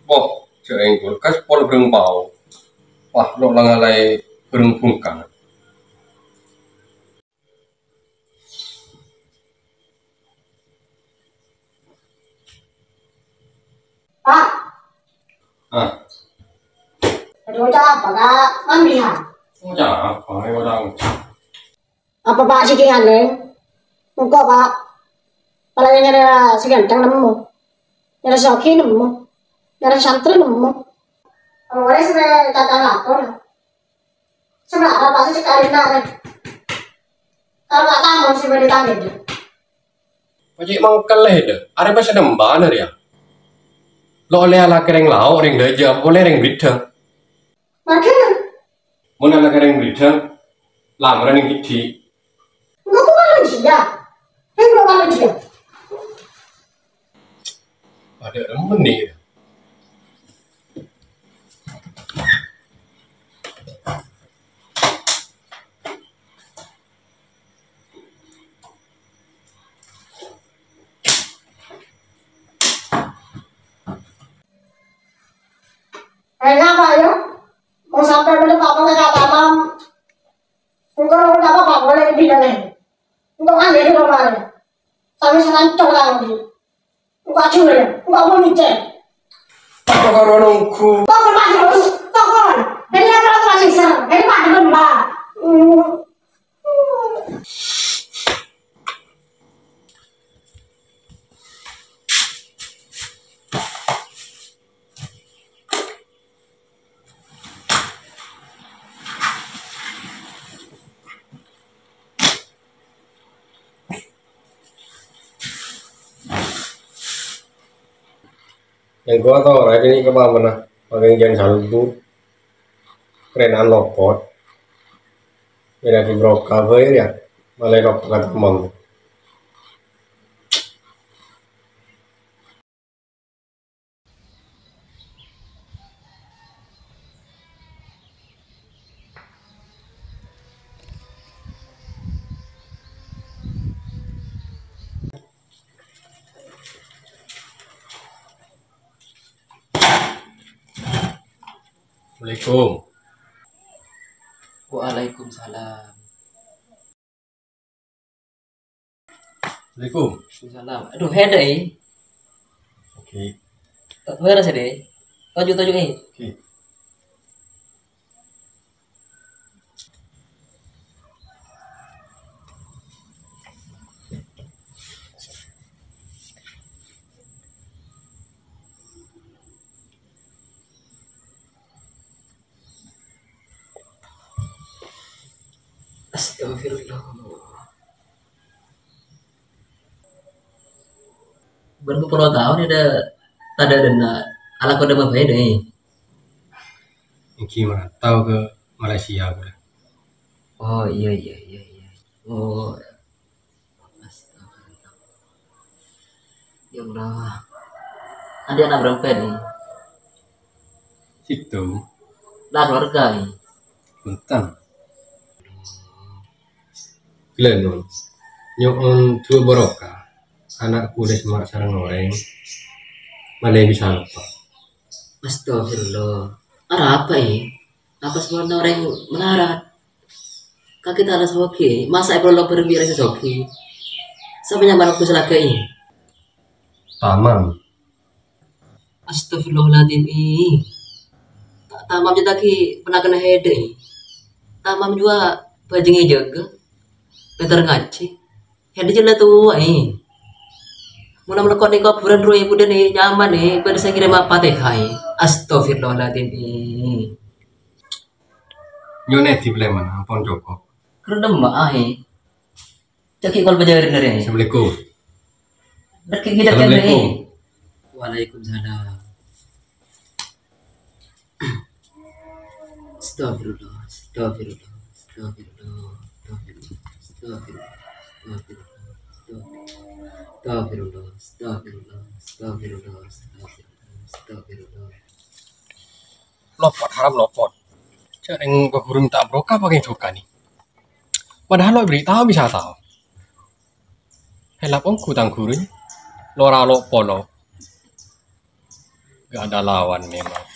Wah, jeng kulkas pol bereng pau. Wah, lo langalai bereng bungkang. Pak, Ah, ada ucap apa kak? Mandi ya? ucap apa? Ayo orang. Apa pak sih kalian? Muka pak, palanya nyara seganteng nemu, nyara soki nemu, nyara santri nemu. Awalnya sudah kata lapor. Sebenarnya apa sih sekali nari? Kalau nggak tahu sih beri tanggung. Pajik mangkel deh. Are pas sedemban ya. Lo oleh ala kereng lau, ring daja, oleh ring bidang. Makanya, Mun ala kereng bidang, lamaran yang gede. nggak kok malu dia. Nggak malu dia. Ada remen nih. Ngapa ya? Mau sampai beli apa nggak tamam? Enggak apa boleh di dalam. Enggak kan dari rumah. Sampai serancong lagi. Enggak curi, enggak mau ngecek. Apa karo nunggu? Kok masih harus tokon? Dari apa lagi masih ser? Dari mana lembah? Yang gua tau orang ini kemana? Pakai jangan salbu. Kerenan lopot. Ini lagi broka ya. Malah lopot kata mong. Assalamualaikum. Waalaikumsalam. Assalamualaikum. Waalaikumsalam. Aduh, hede. Oke. Tak beres deh. Tujuh Oke. Astagfirullah. Berpuluh tahun ada tada dana ala kode mah beda nih. Gimana? Tahu ke Malaysia udah. Oh iya. Oh, astagfirullah. Ya Allah. Ada anak berapa nih? Situ. Lah keluarga nih. Punten. Glenn. Nyokon dua boroka. Anak kuda semak sarang goreng. Malah bisa lupa. Astagfirullah. Ada apa ini? Apa semua orang yang melarat? Kaki tak ada soki. Masa perlu berbiara sesoki? Sampai nyambar aku selagi ini. Tamam. Astagfirullahaladzim ini. Tak tamam juga ki pernah kena hede. Tamam juga bajingnya jaga. Bentar ngaji. Hede jelas tuh ini. Mula melekot di kuburan ruang ibu dan nyaman nih. Pada saya kirim apa teh kai. Astagfirullahaladzim ini. Nyonet di Bleman, ampun Joko. Kerana mak ahe. Caki kalau bajarin dari. Assalamualaikum. Dekat kita kan nih. Waalaikumsalam. Astagfirullah. Lopot haram lopot. Jarang keburung tak broka pakai joka nih. Padahal lo beritahu bisa tahu. Helap om kutang gurunya. Lora lo polo. gak ada lawan memang.